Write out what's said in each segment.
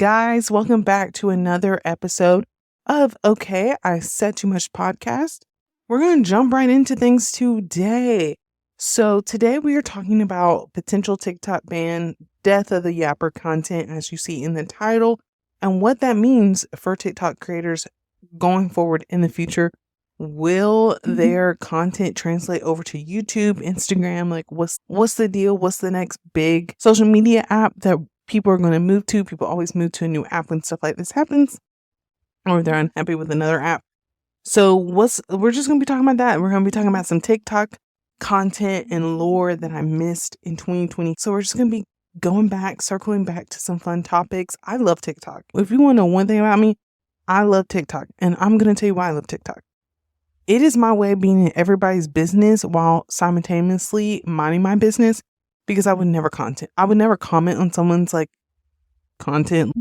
guys? Welcome back to another episode of Okay, I Said Too Much podcast. We're going to jump right into things today. So today we are talking about potential TikTok ban, death of the Yapper content as you see in the title, and what that means for TikTok creators going forward in the future. Will their content translate over to YouTube, Instagram? Like what's the deal? What's the next big social media app that people are going to move to? People always move to a new app when stuff like this happens, or they're unhappy with another app. So we're just going to be talking about that. We're going to be talking about some TikTok content and lore that I missed in 2020. So we're just going to be circling back to some fun topics. I love TikTok. If you want to know one thing about me, I love TikTok, and I'm going to tell you why I love TikTok. It is my way of being in everybody's business while simultaneously minding my business, because I would never comment on someone's like content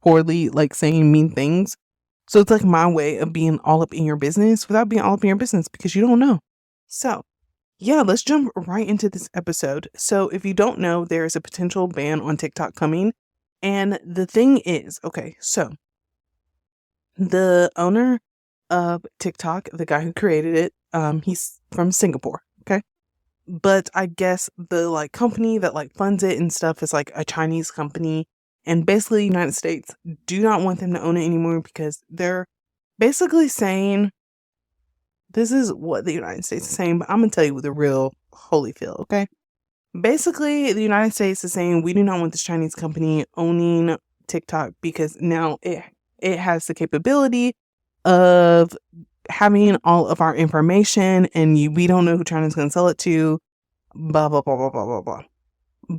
poorly, like saying mean things. So it's like my way of being all up in your business without being all up in your business, because you don't know. So yeah, let's jump right into this episode. So if you don't know, there is a potential ban on TikTok coming. And the thing is, okay, so the owner of TikTok, the guy who created it, he's from Singapore, okay? But I guess the company that funds it and stuff is like a Chinese company, and basically the United States do not want them to own it anymore, because they're basically saying, this is what the United States is saying, but I'm gonna tell you the real Holyfield, okay? Basically, the United States is saying, we do not want this Chinese company owning TikTok, because now it has the capability of having all of our information, and we don't know who China's going to sell it to, blah, blah, blah, blah, blah, blah, blah.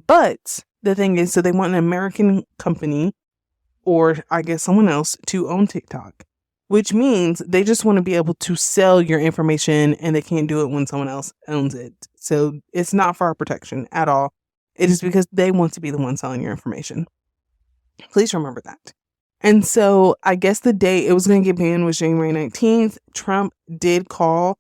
But the thing is, so they want an American company, or I guess someone else, to own TikTok, which means they just want to be able to sell your information, and they can't do it when someone else owns it. So it's not for our protection at all. It is because they want to be the one selling your information. Please remember that. And so I guess the day it was going to get banned was January 19th. Trump did call.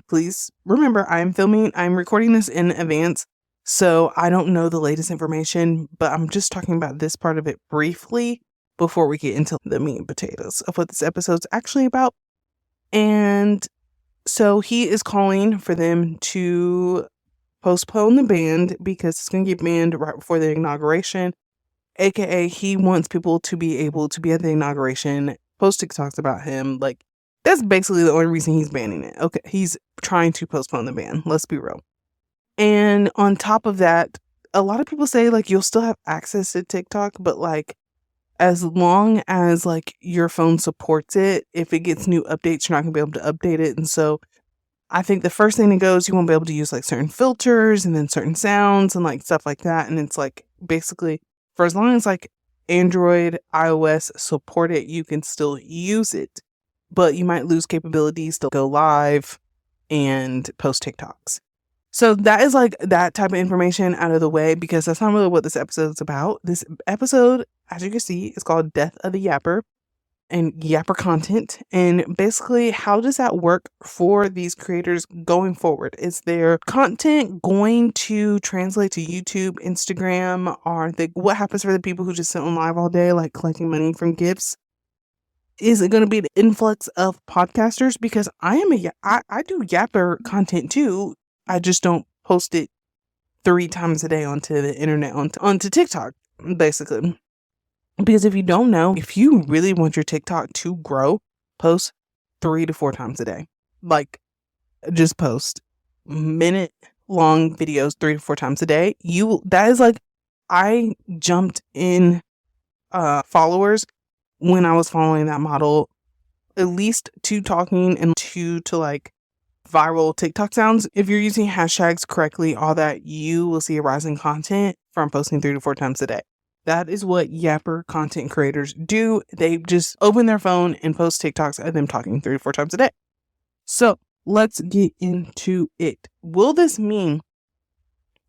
Please remember, I'm recording this in advance, so I don't know the latest information, but I'm just talking about this part of it briefly before we get into the meat and potatoes of what this episode's actually about. And so he is calling for them to postpone the ban, because it's going to get banned right before the inauguration. AKA, he wants people to be able to be at the inauguration, post TikToks about him. Like, that's basically the only reason he's banning it. Okay, he's trying to postpone the ban. Let's be real. And on top of that, a lot of people say, you'll still have access to TikTok, but, as long as, your phone supports it, if it gets new updates, you're not going to be able to update it. And so I think the first thing that goes, you won't be able to use, certain filters and then certain sounds and, stuff like that. And it's, basically, for as long as Android, iOS support it, you can still use it, but you might lose capabilities to go live and post TikToks. So that is that type of information out of the way, because that's not really what this episode is about. This episode, as you can see, is called Death of the Yapper and Yapper content. And basically, how does that work for these creators going forward? Is their content going to translate to YouTube, Instagram? What happens for the people who just sit on live all day, collecting money from gifts? Is it going to be an influx of podcasters? Because I do Yapper content too. I just don't post it 3 times a day onto the internet, onto TikTok, basically. Because if you don't know, if you really want your TikTok to grow, post 3 to 4 times a day. Just post minute-long videos 3 to 4 times a day. I jumped in followers when I was following that model, at least 2 talking and 2 to viral TikTok sounds. If you're using hashtags correctly, all that, you will see a rise in content from posting 3 to 4 times a day. That is what Yapper content creators do. They just open their phone and post TikToks of them talking 3 to 4 times a day. So let's get into it. Will this mean...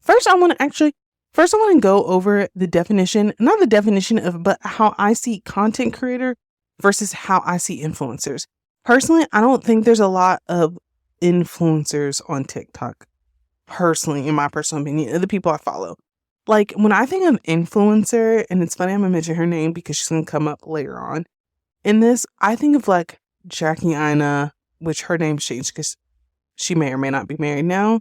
First, I want to go over the definition, not the definition of, but how I see content creator versus how I see influencers. Personally, I don't think there's a lot of influencers on TikTok. Personally, in my personal opinion, the people I follow. Like, when I think of influencer, and it's funny I'm gonna mention her name because she's gonna come up later on in this, I think of like Jackie Ina, which her name's changed because she may or may not be married now.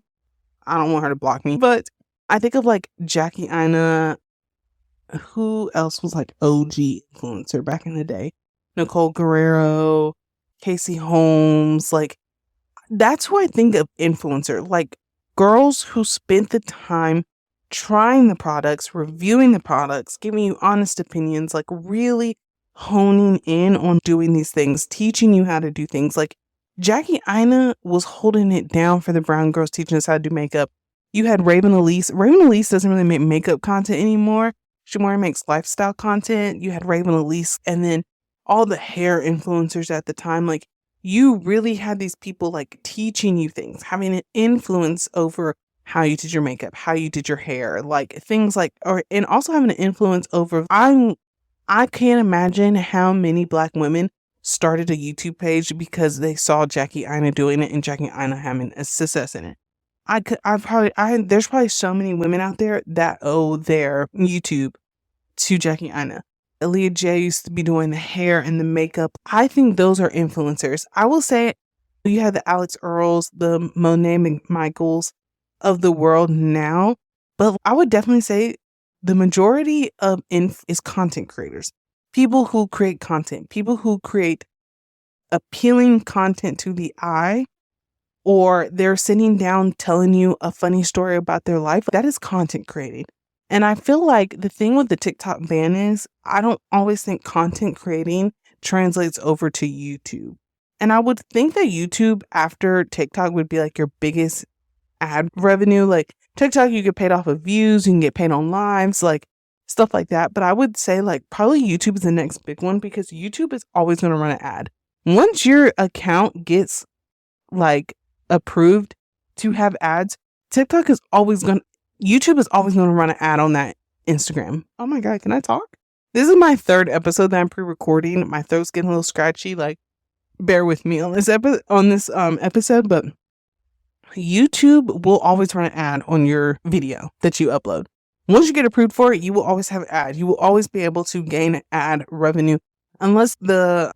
I don't want her to block me, but I think of like Jackie Ina. Who else was like OG influencer back in the day? Nicole Guerrero, Casey Holmes, like that's who I think of influencer, like girls who spent the time trying the products, reviewing the products, giving you honest opinions, like really honing in on doing these things, teaching you how to do things. Like Jackie Ina was holding it down for the brown girls, teaching us how to do makeup. You had Raven Elise. Raven Elise doesn't really make makeup content anymore. She more makes lifestyle content. You had Raven Elise, and then all the hair influencers at the time, like you really had these people like teaching you things, having an influence over how you did your makeup, how you did your hair, like things like, or and also having an influence over. I can't imagine how many Black women started a YouTube page because they saw Jackie Ina doing it and Jackie Ina having a success in it. There's probably so many women out there that owe their YouTube to Jackie Ina. Aaliyah J used to be doing the hair and the makeup. I think those are influencers. I will say you have the Alex Earls, the Monet McMichaels of the world now, but I would definitely say the majority of is content creators. People who create content, people who create appealing content to the eye, or they're sitting down telling you a funny story about their life. That is content creating. And I feel like the thing with the TikTok ban is I don't always think content creating translates over to YouTube. And I would think that YouTube after TikTok would be like your biggest ad revenue. Like TikTok, you get paid off of views, you can get paid on lives, like stuff like that. But I would say like probably YouTube is the next big one because YouTube is always going to run an ad. Once your account gets like approved to have ads, YouTube is always going to run an ad on that Instagram. Oh my God, can I talk? This is my third episode that I'm pre-recording. My throat's getting a little scratchy. Like, bear with me on this episode, but YouTube will always run an ad on your video that you upload. Once you get approved for it, you will always have an ad. You will always be able to gain ad revenue unless the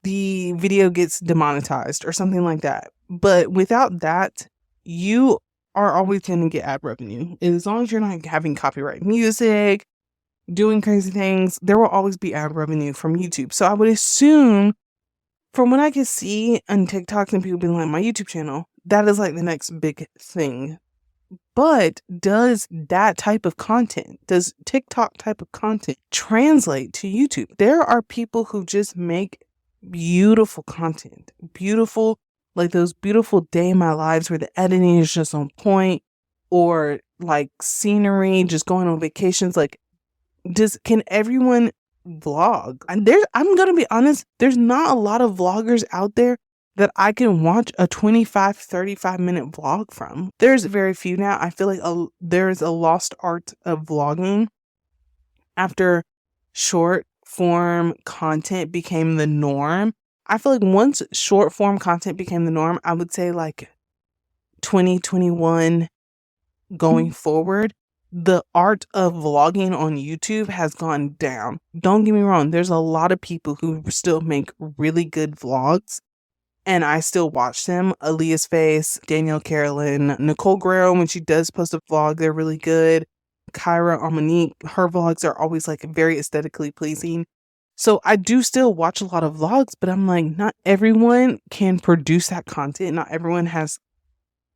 video gets demonetized or something like that. But without that, you are always going to get ad revenue. As long as you're not having copyright music, doing crazy things, there will always be ad revenue from YouTube. So I would assume, from what I can see on TikTok and people being like, my YouTube channel, that is like the next big thing. But does that type of content, does TikTok type of content translate to YouTube? There are people who just make beautiful content, like those beautiful day in my lives where the editing is just on point, or like scenery, just going on vacations. Like, can everyone vlog? And I'm gonna be honest, there's not a lot of vloggers out there that I can watch a 25-35 minute vlog from. There's very few now. I feel like there's a lost art of vlogging after short form content became the norm. I feel like once short form content became the norm, I would say like 2021 going forward, the art of vlogging on YouTube has gone down. Don't get me wrong, there's a lot of people who still make really good vlogs, and I still watch them. Aaliyah's Face, Danielle Carolyn, Nicole Guerrero, when she does post a vlog, they're really good. Kyra or Monique, her vlogs are always like very aesthetically pleasing. So I do still watch a lot of vlogs, but I'm like, not everyone can produce that content. Not everyone has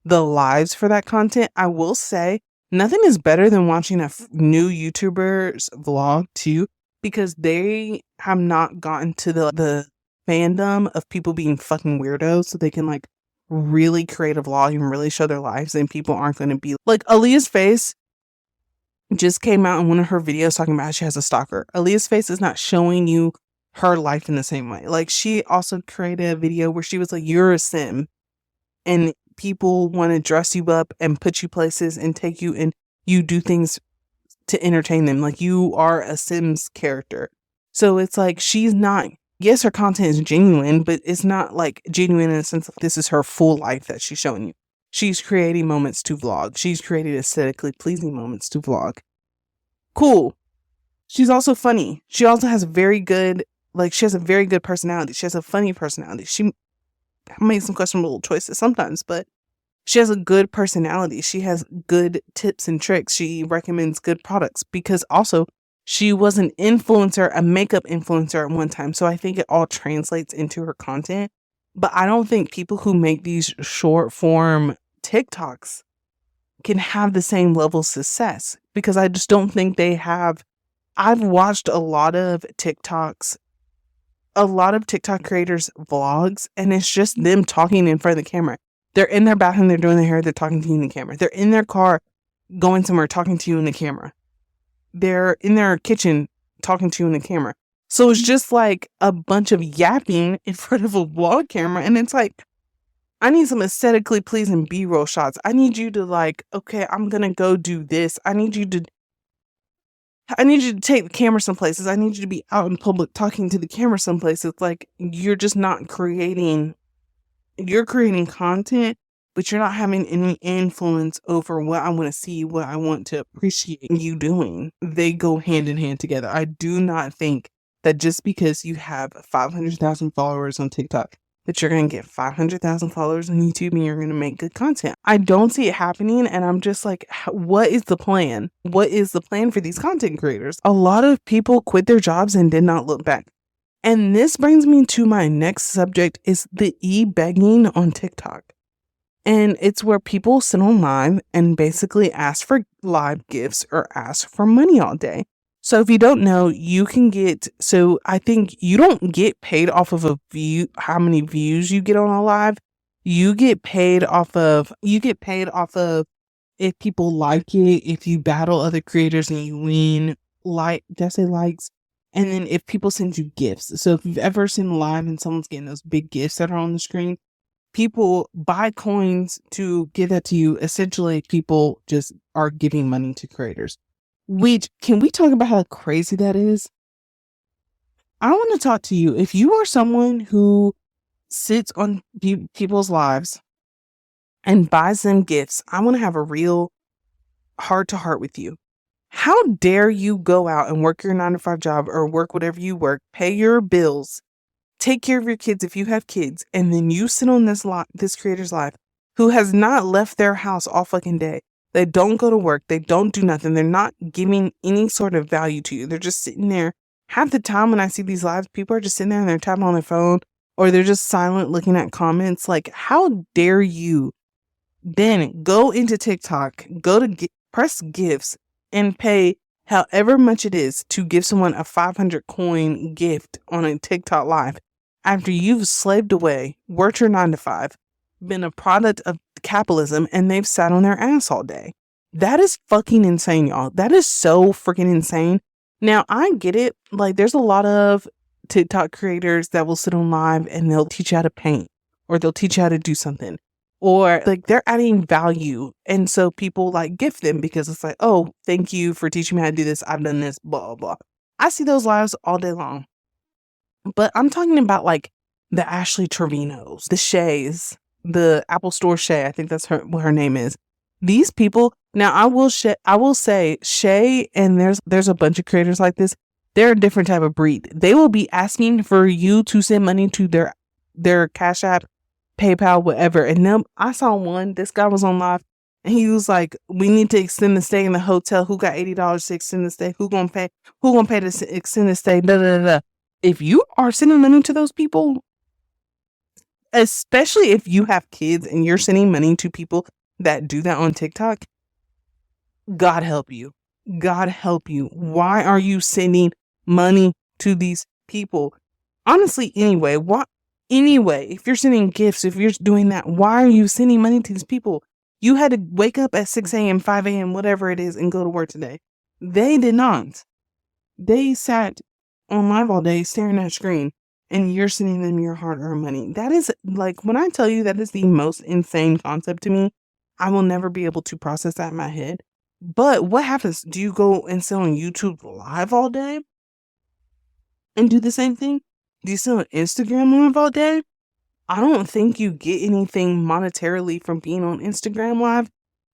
the lives for that content. I will say nothing is better than watching a new YouTuber's vlog too, because they have not gotten to the fandom of people being fucking weirdos, so they can like really create a vlog and really show their lives, and people aren't going to be like Aaliyah's Face just came out in one of her videos talking about how she has a stalker. Aaliyah's Face is not showing you her life in the same way. Like, she also created a video where she was like, you're a sim and people want to dress you up and put you places and take you, and you do things to entertain them. Like, you are a Sims character. So it's like, she's not, yes, her content is genuine, but it's not like genuine in the sense of this is her full life that she's showing you. She's creating moments to vlog. She's creating aesthetically pleasing moments to vlog. Cool. She's also funny. She also has a very good, she has a very good personality. She has a funny personality. She makes some questionable choices sometimes, but she has a good personality. She has good tips and tricks. She recommends good products because also she was an influencer, a makeup influencer at one time. So I think it all translates into her content. But I don't think people who make these short form TikToks can have the same level of success because I just don't think they have. I've watched a lot of TikTok creators' vlogs, and it's just them talking in front of the camera. They're in their bathroom, they're doing their hair, they're talking to you in the camera. They're in their car going somewhere, talking to you in the camera. They're in their kitchen talking to you in the camera. So it's just like a bunch of yapping in front of a vlog camera. And it's like, I need some aesthetically pleasing B-roll shots. I need you to okay, I'm going to go do this. I need you to take the camera some places. I need you to be out in public talking to the camera some places. Like, you're just not creating, you're creating content, but you're not having any influence over what I want to see, what I want to appreciate you doing. They go hand in hand together. I do not think that just because you have 500,000 followers on TikTok, that you're going to get 500,000 followers on YouTube and you're going to make good content. I don't see it happening. And I'm just like, what is the plan? What is the plan for these content creators? A lot of people quit their jobs and did not look back. And this brings me to my next subject is the e-begging on TikTok. And it's where people sit on live and basically ask for live gifts or ask for money all day. So if you don't know, you can get, so I think you don't get paid off of how many views you get on a live. You get paid off of if people like it, if you battle other creators and you win, likes. And then if people send you gifts. So if you've ever seen live and someone's getting those big gifts that are on the screen, people buy coins to give that to you. Essentially, people just are giving money to creators. Can we talk about how crazy that is? I want to talk to you. If you are someone who sits on people's lives and buys them gifts, I want to have a real heart to heart with you. How dare you go out and work your 9-to-5 job or work whatever you work, pay your bills, take care of your kids if you have kids, and then you sit on this creator's life who has not left their house all fucking day. They don't go to work. They don't do nothing. They're not giving any sort of value to you. They're just sitting there. Half the time when I see these lives, people are just sitting there and they're tapping on their phone or they're just silent looking at comments. Like, how dare you then go into TikTok, press gifts and pay however much it is to give someone a 500 coin gift on a TikTok live after you've slaved away, worked your 9-to-5, been a product of capitalism, and they've sat on their ass all day. That is fucking insane, y'all. That is so freaking insane. Now, I get it. Like, there's a lot of TikTok creators that will sit on live and they'll teach you how to paint or they'll teach you how to do something or like they're adding value. And so people like gift them because it's like, oh, thank you for teaching me how to do this. I've done this, blah, blah, blah. I see those lives all day long. But I'm talking about like the Ashley Trevinos, the Shays, the Apple Store Shay. I think that's what her name is. These people. Now I will say Shay, and there's a bunch of creators like this. They're a different type of breed. They will be asking for you to send money to their Cash App, PayPal, whatever. And then I saw one. This guy was on live, and he was like, "We need to extend the stay in the hotel. Who got $80 to extend the stay? Who gonna pay? Who gonna pay to extend the stay?" Da da da. If you are sending money to those people, especially if you have kids and you're sending money to people that do that on TikTok, God help you. God help you. Why are you sending money to these people? Honestly, anyway, if you're sending gifts, if you're doing that, why are you sending money to these people? You had to wake up at 6 a.m., 5 a.m., whatever it is, and go to work today. They did not. They sat on live all day staring at a screen, and you're sending them your hard-earned money. That is, like, when I tell you that is the most insane concept to me, I will never be able to process that in my head. But what happens? Do you go and sit on YouTube live all day and do the same thing? Do you sit on Instagram live all day I don't think you get anything monetarily from being on Instagram Live.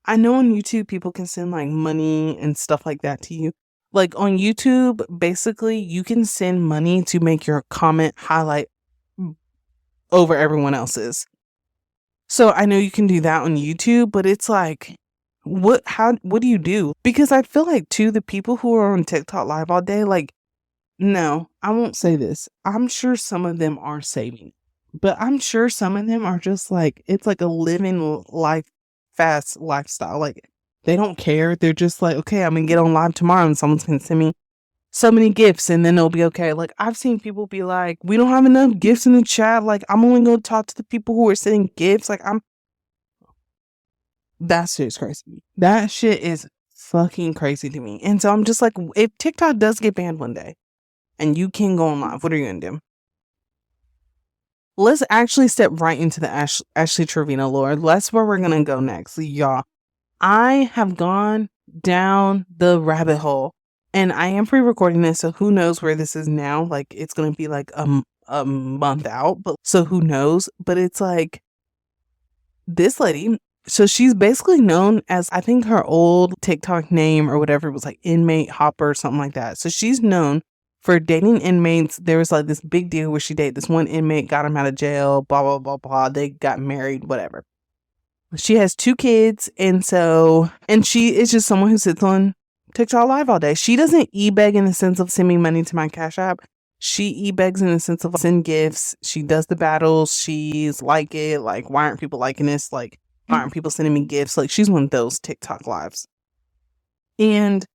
I know on YouTube people can send like money and stuff like that to you. Like on YouTube, basically you can send money to make your comment highlight over everyone else's. So I know you can do that on YouTube, but it's like, what do you do? Because I feel like too, the people who are on TikTok live all day, like, no, I won't say this. I'm sure some of them are saving, but I'm sure some of them are just like, it's like a living life fast lifestyle. Like they don't care. They're just like, okay, I'm gonna get on live tomorrow and someone's gonna send me so many gifts and then it'll be okay. Like I've seen people be like, we don't have enough gifts in the chat. Like I'm only gonna talk to the people who are sending gifts. Like that shit is crazy to me. That shit is fucking crazy to me. And so I'm just like, if TikTok does get banned one day and you can go on live, what are you gonna do? Let's actually step right into the Ashley Trevino lore. That's where we're gonna go next, y'all. I have gone down the rabbit hole, and I am pre-recording this, so who knows where this is now? Like, it's gonna be like a month out, but so who knows? But it's like this lady. So she's basically known as, I think her old TikTok name or whatever was like Inmate Hopper or something like that. So she's known for dating inmates. There was like this big deal where she dated this one inmate, got him out of jail, blah, blah, blah, blah. They got married, whatever. She has 2 kids. And she is just someone who sits on TikTok live all day. She doesn't e-beg in the sense of sending money to my Cash App. She e-begs in the sense of send gifts. She does the battles. She's like it. Like, why aren't people liking this? Like, why aren't people sending me gifts? Like, she's one of those TikTok lives. And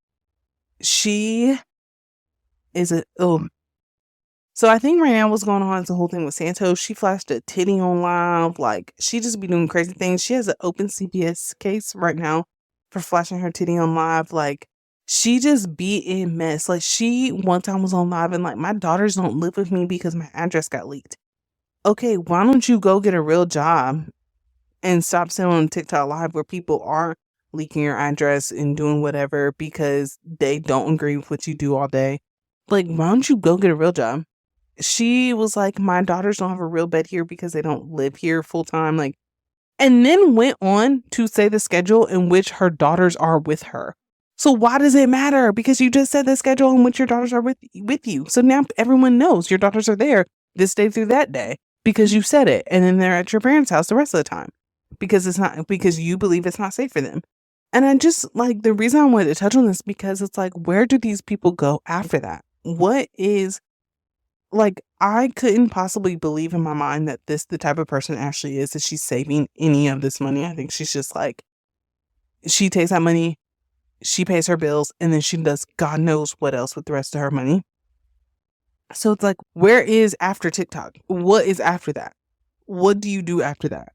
she is so I think right now what's going on is the whole thing with Santos. She flashed a titty on live. Like, she just be doing crazy things. She has an open CPS case right now for flashing her titty on live. Like, she just be a mess. Like, she one time was on live and like, my daughters don't live with me because my address got leaked. Okay, why don't you go get a real job and stop sitting on TikTok live where people are leaking your address and doing whatever because they don't agree with what you do all day? Like, why don't you go get a real job? She was like, my daughters don't have a real bed here because they don't live here full time. Like, and then went on to say the schedule in which her daughters are with her. So why does it matter? Because you just said the schedule in which your daughters are with you. So now everyone knows your daughters are there this day through that day because you said it. And then they're at your parents' house the rest of the time because you believe it's not safe for them. And I just like, the reason I wanted to touch on this because it's like, where do these people go after that? What is, like, I couldn't possibly believe in my mind that the type of person Ashley is, that she's saving any of this money. I think she's just like, she takes that money, she pays her bills, and then she does God knows what else with the rest of her money. So it's like, where is after TikTok? What is after that? What do you do after that?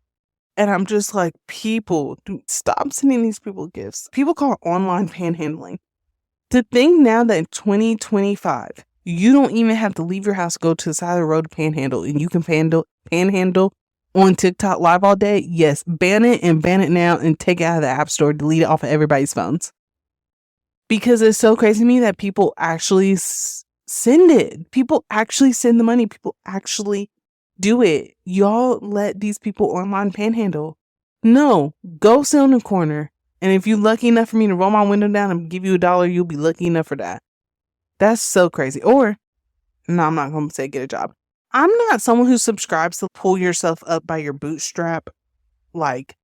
And I'm just like, people, stop sending these people gifts. People call it online panhandling. To think now that in 2025, you don't even have to leave your house, go to the side of the road to panhandle, and you can panhandle on TikTok live all day. Yes, ban it and ban it now and take it out of the app store, delete it off of everybody's phones. Because it's so crazy to me that people actually send it. People actually send the money. People actually do it. Y'all let these people online panhandle. No, go sit in the corner. And if you're lucky enough for me to roll my window down and give you $1, you'll be lucky enough for that. That's so crazy. Or, no, I'm not going to say get a job. I'm not someone who subscribes to pull yourself up by your bootstrap, like,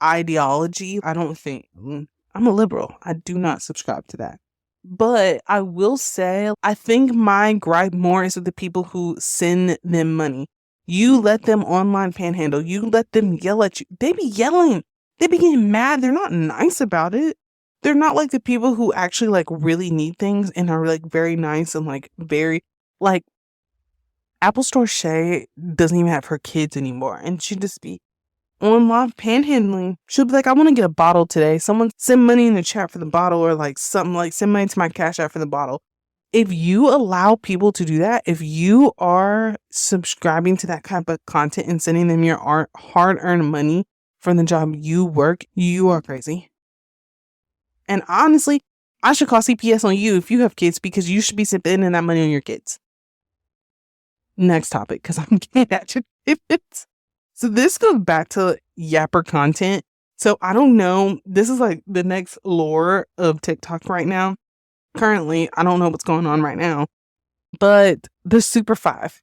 ideology. I don't think, I'm a liberal. I do not subscribe to that. But I will say, I think my gripe more is with the people who send them money. You let them online panhandle. You let them yell at you. They be yelling. They be getting mad. They're not nice about it. They're not like the people who actually like really need things and are like very nice and like very like Apple Store Shay doesn't even have her kids anymore. And she just be on live panhandling. She'll be like, I want to get a bottle today. Someone send money in the chat for the bottle, or like something like send money to my Cash App for the bottle. If you allow people to do that, if you are subscribing to that kind of content and sending them your hard-earned money from the job you work, you are crazy. And honestly, I should call CPS on you if you have kids, because you should be spending that money on your kids. Next topic, because I'm getting at you. So this goes back to Yapper content. So I don't know. This is like the next lore of TikTok right now. Currently, I don't know what's going on right now, but the Super Five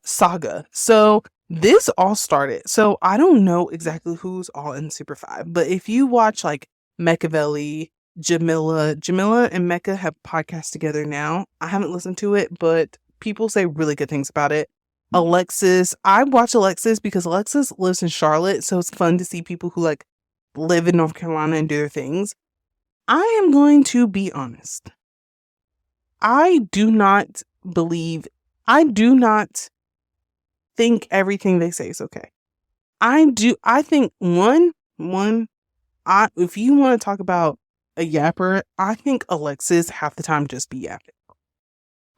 saga. So this all started. So I don't know exactly who's all in Super Five, but if you watch like Machiavelli, Jamila and Mecca have podcasts together now. I haven't listened to it, but people say really good things about it. Alexis, I watch Alexis because Alexis lives in Charlotte, so it's fun to see people who like live in North Carolina and do their things. I am going to be honest. I do not believe, I do not think everything they say is okay. I think if you want to talk about a yapper, I think Alexis half the time just be yapping.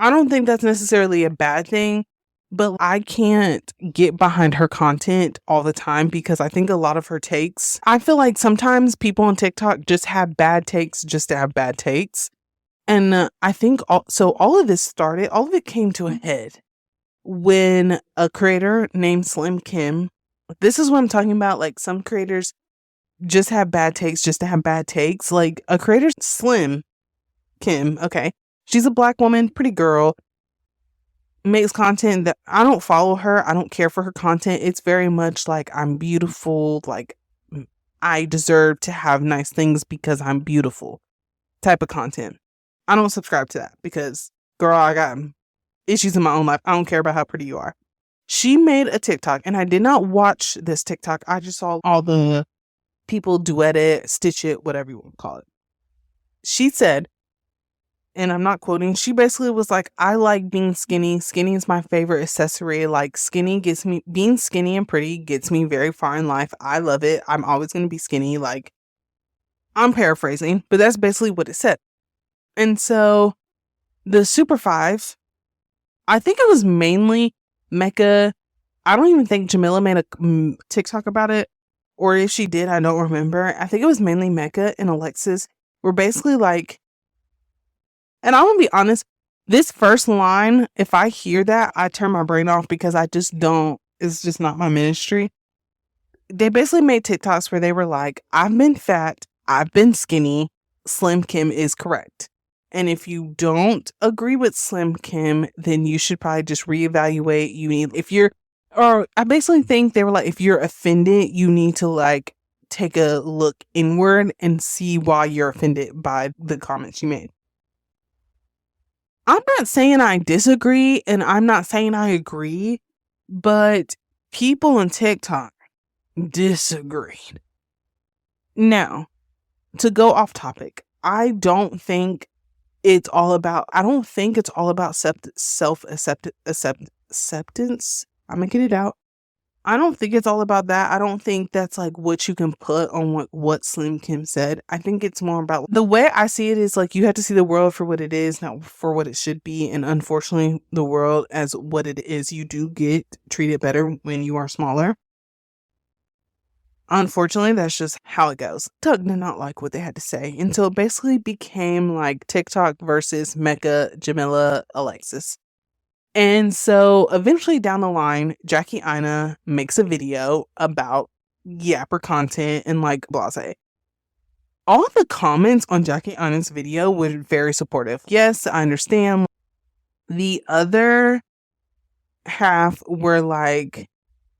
I don't think that's necessarily a bad thing, but I can't get behind her content all the time because I think a lot of her takes, I feel like sometimes people on TikTok just have bad takes just to have bad takes. And I think all of this started, all of it came to a head when a creator named Slim Kim, this is what I'm talking about. Like some creators just have bad takes just to have bad takes. Like a creator, Slim Kim, okay. She's a black woman, pretty girl, makes content that I don't follow her. I don't care for her content. It's very much like I'm beautiful, like I deserve to have nice things because I'm beautiful type of content. I don't subscribe to that because, girl, I got issues in my own life. I don't care about how pretty you are. She made a TikTok, and I did not watch this TikTok. I just saw all the people duet it, stitch it, whatever you want to call it. She said, and I'm not quoting, she basically was like, I like being skinny. Skinny is my favorite accessory. Like being skinny and pretty gets me very far in life. I love it. I'm always going to be skinny. Like, I'm paraphrasing, but that's basically what it said. And so the Super Five, I think it was mainly Mecca. I don't even think Jamila made a TikTok about it. Or if she did, I don't remember. I think it was mainly Mecca and Alexis were basically like, and I'm going to be honest, this first line, if I hear that, I turn my brain off because I just don't, it's just not my ministry. They basically made TikToks where they were like, I've been fat, I've been skinny, Slim Kim is correct. And if you don't agree with Slim Kim, then you should probably just reevaluate. I basically think they were like, if you're offended, you need to like take a look inward and see why you're offended by the comments you made. I'm not saying I disagree and I'm not saying I agree, but people on TikTok disagreed. Now, to go off topic, I don't think it's all about acceptance. I'm gonna get it out. I don't think it's all about that. I don't think that's like what you can put on what Slim Kim said. I think it's more about the way I see it is like you have to see the world for what it is, not for what it should be. And unfortunately, the world as what it is, you do get treated better when you are smaller. Unfortunately, that's just how it goes. Tug did not like what they had to say until it basically became like TikTok versus Mecca, Jamila, Alexis. And so eventually down the line, Jackie Aina makes a video about Yapper content and like blase. All of the comments on Jackie Aina's video were very supportive. Yes, I understand. The other half were like,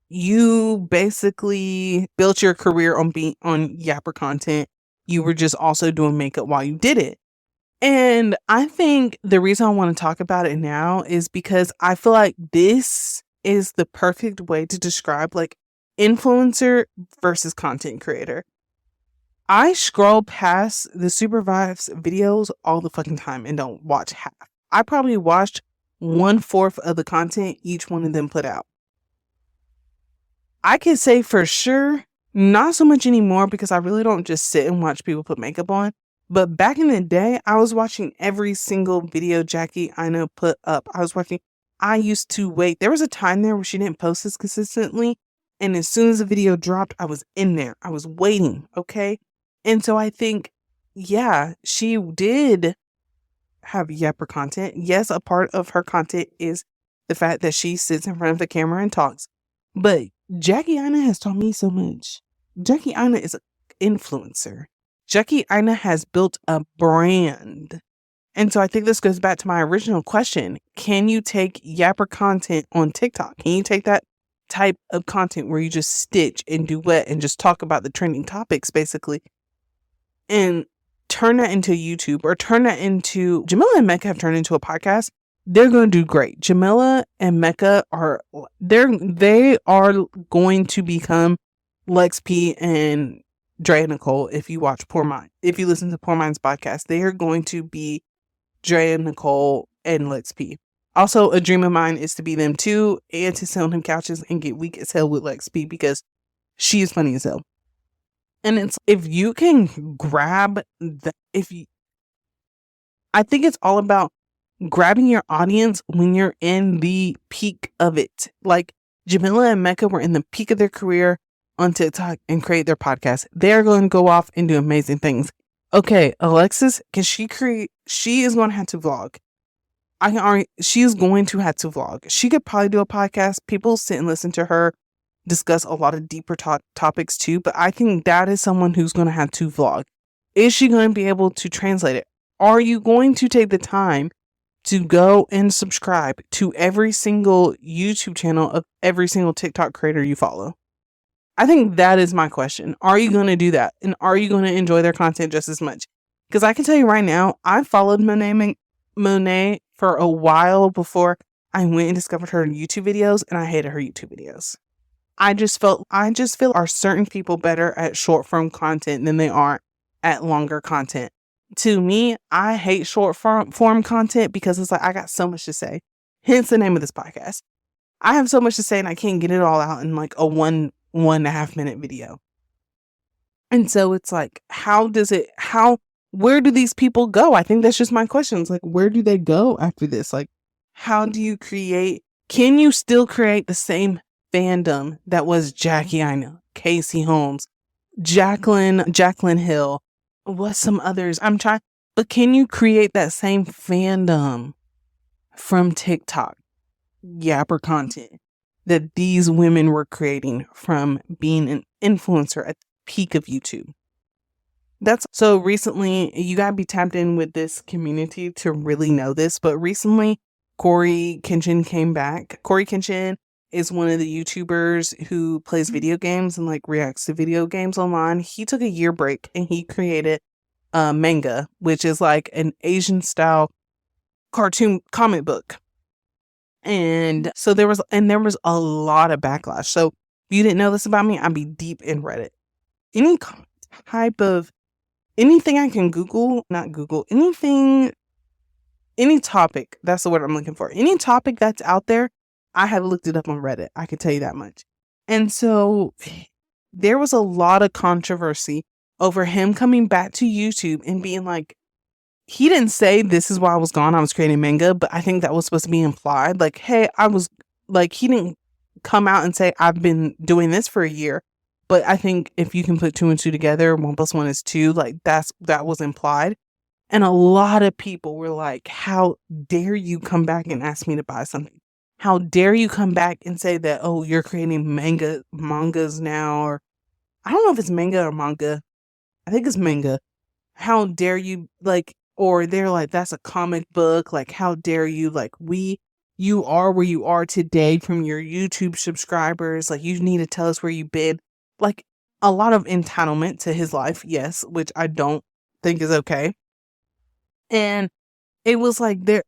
you basically built your career on being on Yapper content. You were just also doing makeup while you did it. And I think the reason I want to talk about it now is because I feel like this is the perfect way to describe like influencer versus content creator. I scroll past the Supervives videos all the fucking time and don't watch half. I probably watched 1/4 of the content each one of them put out. I can say for sure, not so much anymore because I really don't just sit and watch people put makeup on. But back in the day, I was watching every single video Jackie Aina put up. I used to wait. There was a time there where she didn't post this consistently. And as soon as the video dropped, I was in there. I was waiting. Okay. And so I think, yeah, she did have Yapper content. Yes, a part of her content is the fact that she sits in front of the camera and talks. But Jackie Aina has taught me so much. Jackie Aina is an influencer. Jackie Aina has built a brand. And so I think this goes back to my original question. Can you take Yapper content on TikTok? Can you take that type of content where you just stitch and duet and just talk about the trending topics basically and turn that into YouTube or turn that into Jamila and Mecca have turned into a podcast? They're going to do great. Jamila and Mecca they are going to become Lex P and Dre and Nicole. If you watch Poor Mind, if you listen to Poor Mind's podcast, they are going to be Dre and Nicole and Lex P. Also, a dream of mine is to be them too and to sit on them couches and get weak as hell with Lex P because she is funny as hell. And it's, if you can grab the, I think it's all about grabbing your audience when you're in the peak of it. Like Jamila and Mecca were in the peak of their career on TikTok and create their podcast. They're going to go off and do amazing things. Okay, Alexis, she is going to have to vlog. She is going to have to vlog. She could probably do a podcast. People sit and listen to her discuss a lot of deeper topics too, but I think that is someone who's going to have to vlog. Is she going to be able to translate it? Are you going to take the time to go and subscribe to every single YouTube channel of every single TikTok creator you follow? I think that is my question. Are you going to do that? And are you going to enjoy their content just as much? Because I can tell you right now, I followed Monet for a while before I went and discovered her YouTube videos, and I hated her YouTube videos. I just feel are certain people better at short form content than they are at longer content. To me, I hate short form content because it's like I got so much to say. Hence the name of this podcast. I have so much to say and I can't get it all out in like a 1.5 minute video. And so it's like, where do these people go? I think that's just my question. It's like, where do they go after this? Like, how do you can you still create the same fandom that was Jackie Aina, Casey Holmes, Jaclyn Hill, what's some others? But can you create that same fandom from TikTok, Yapper content that these women were creating from being an influencer at the peak of YouTube? So recently, you gotta be tapped in with this community to really know this, but recently Corey Kenshin came back. Corey Kenshin is one of the YouTubers who plays video games and like reacts to video games online. He took a year break and he created manga, which is like an Asian style cartoon comic book. And so there was a lot of backlash. So if you didn't know this about me, I'd be deep in Reddit. Any type of anything I can any topic, that's the word I'm looking for. Any topic that's out there, I have looked it up on Reddit. I can tell you that much. And so there was a lot of controversy over him coming back to YouTube and being like, he didn't say this is why I was gone. I was creating manga, but I think that was supposed to be implied. Like, hey, he didn't come out and say I've been doing this for a year. But I think if you can put 2 and 2 together, 1 + 1 is 2. Like that was implied. And a lot of people were like, how dare you come back and ask me to buy something? How dare you come back and say that, oh, you're creating mangas now? Or I don't know if it's manga or manga. I think it's manga. How dare you, like, or they're like, that's a comic book. Like, how dare you? Like, you are where you are today from your YouTube subscribers. Like, you need to tell us where you've been. Like, a lot of entitlement to his life, yes, which I don't think is okay. And it was like there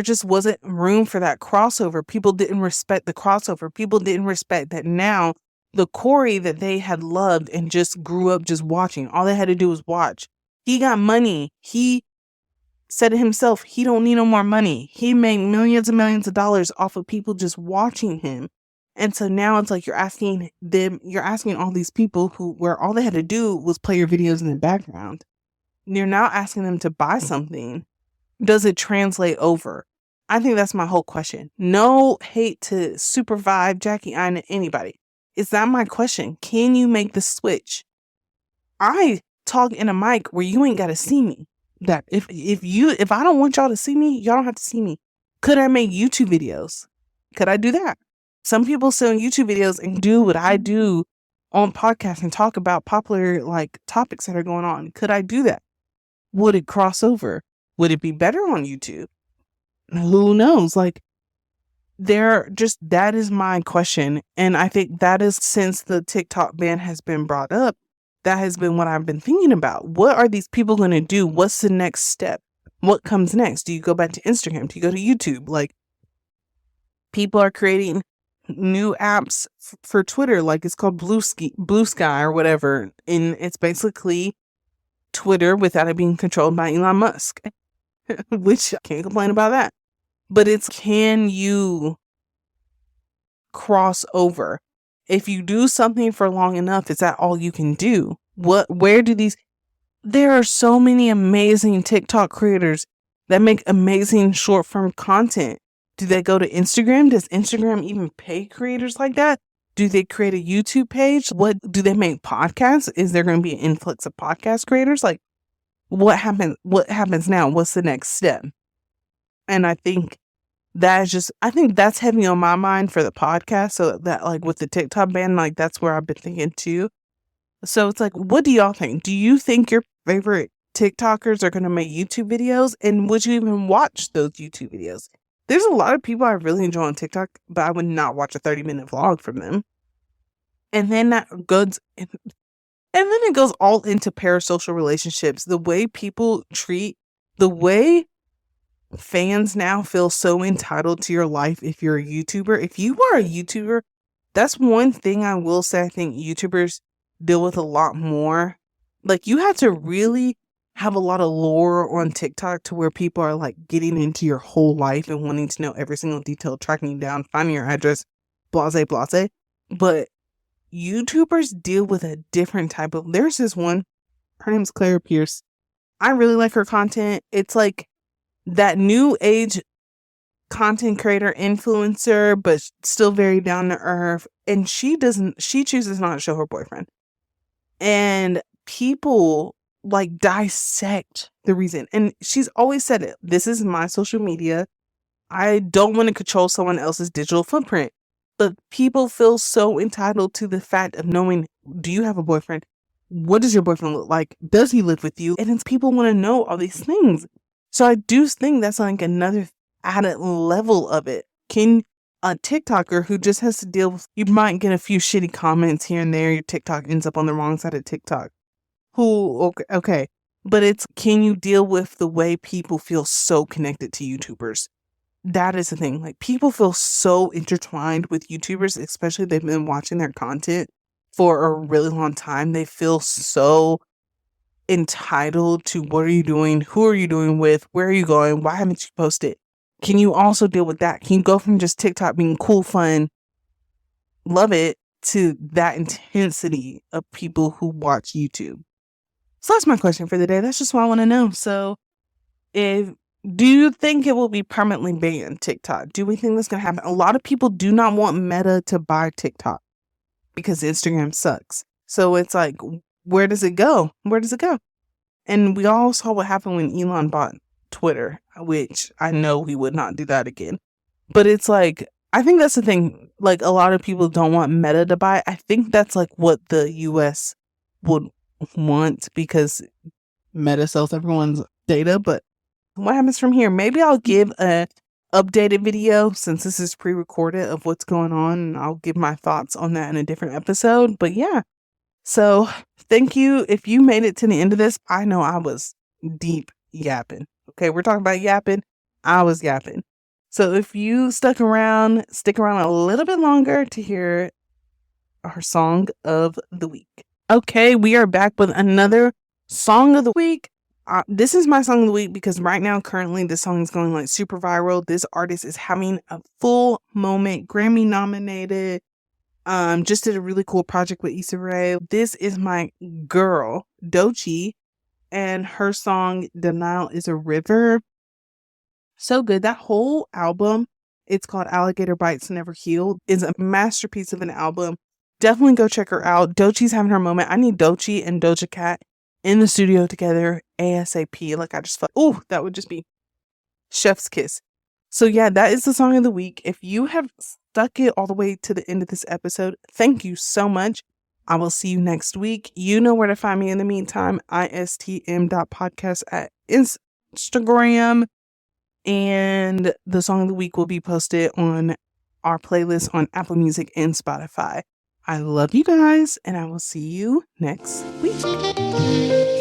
just wasn't room for that crossover. People didn't respect the crossover. People didn't respect that now the Corey that they had loved and just grew up just watching. All they had to do was watch. He got money. He said it himself. He don't need no more money. He made millions and millions of dollars off of people just watching him. And so now it's like you're asking all these people where all they had to do was play your videos in the background. You're now asking them to buy something. Does it translate over? I think that's my whole question. No hate to Super Vibe, Jackie Aina, anybody. Is that my question? Can you make the switch? I talk in a mic where you ain't got to see me. That if I don't want y'all to see me, y'all don't have to see me. Could I make YouTube videos? Could I do that? some people sit on YouTube videos and do what I do on podcasts and talk about popular like topics that are going on. Could I do that? Would it cross over? Would it be better on YouTube? Who knows? Like, that is my question. And I think that is, since the TikTok ban has been brought up, that has been what I've been thinking about. What are these people going to do? What's the next step? What comes next? Do you go back to Instagram? Do you go to YouTube? Like, people are creating new apps for Twitter. Like, it's called Blue Sky or whatever. And it's basically Twitter without it being controlled by Elon Musk, which I can't complain about that. But it's, can you cross over? If you do something for long enough, is that all you can do? There are so many amazing TikTok creators that make amazing short form content. Do they go to Instagram? Does Instagram even pay creators like that? Do they create a YouTube page? What do they make podcasts? Is there going to be an influx of podcast creators? Like, what happens now? What's the next step? And I think that's heavy on my mind for the podcast. So that, like, with the TikTok ban, like, that's where I've been thinking too. So it's like, what do y'all think? Do you think your favorite TikTokers are going to make YouTube videos? And would you even watch those YouTube videos? There's a lot of people I really enjoy on TikTok, but I would not watch a 30-minute vlog from them. And then it goes all into parasocial relationships. The way people the way fans now feel so entitled to your life if you're a YouTuber. If you are a YouTuber, that's one thing I will say I think YouTubers deal with a lot more. Like, you have to really have a lot of lore on TikTok to where people are like getting into your whole life and wanting to know every single detail, tracking you down, finding your address, blase. But YouTubers deal with a different type of, there's this one, her name's Claire Pierce. I really like her content. It's like that new age content creator influencer, but still very down to earth. And she chooses not to show her boyfriend. And people like dissect the reason. And she's always said it. This is my social media. I don't want to control someone else's digital footprint. But people feel so entitled to the fact of knowing, do you have a boyfriend? What does your boyfriend look like? Does he live with you? And it's, people want to know all these things. So I do think that's like another added level of it. Can a TikToker who just has to deal with, you might get a few shitty comments here and there, your TikTok ends up on the wrong side of TikTok. Okay. But it's, can you deal with the way people feel so connected to YouTubers? That is the thing. Like, people feel so intertwined with YouTubers, especially if they've been watching their content for a really long time. They feel so entitled to, what are you doing? Who are you doing with? Where are you going? Why haven't you posted? Can you also deal with that? Can you go from just TikTok being cool, fun, love it, to that intensity of people who watch YouTube? So that's my question for the day. That's just what I want to know. So do you think it will be permanently banned, TikTok? Do we think that's going to happen? A lot of people do not want Meta to buy TikTok because Instagram sucks. So it's like, where does it go? And we all saw what happened when Elon bought Twitter, which I know he would not do that again. But it's like, I think that's the thing. Like, a lot of people don't want Meta to buy. I think that's like what the US would want, because Meta sells everyone's data. But what happens from here? Maybe I'll give a updated video, since this is pre-recorded, of what's going on, and I'll give my thoughts on that in a different episode. But yeah, so thank you. If you made it to the end of this, I know I was deep yapping. Okay, we're talking about yapping. I was yapping. So if you stick around a little bit longer to hear our song of the week. Okay, we are back with another song of the week. This is my song of the week because right now, currently, this song is going like super viral. This artist is having a full moment, Grammy nominated. Just did a really cool project with Issa Rae. This is my girl, Doechii, and her song Denial is a River. So good. That whole album, it's called Alligator Bites Never Heal, is a masterpiece of an album. Definitely go check her out. Doechii's having her moment. I need Doechii and Doja Cat in the studio together ASAP. Like, I just felt, that would just be chef's kiss. So yeah, that is the song of the week. If you have stuck it all the way to the end of this episode, thank you so much. I will see you next week. You know where to find me in the meantime, istm.podcast at Instagram. And the song of the week will be posted on our playlist on Apple Music and Spotify. I love you guys, and I will see you next week.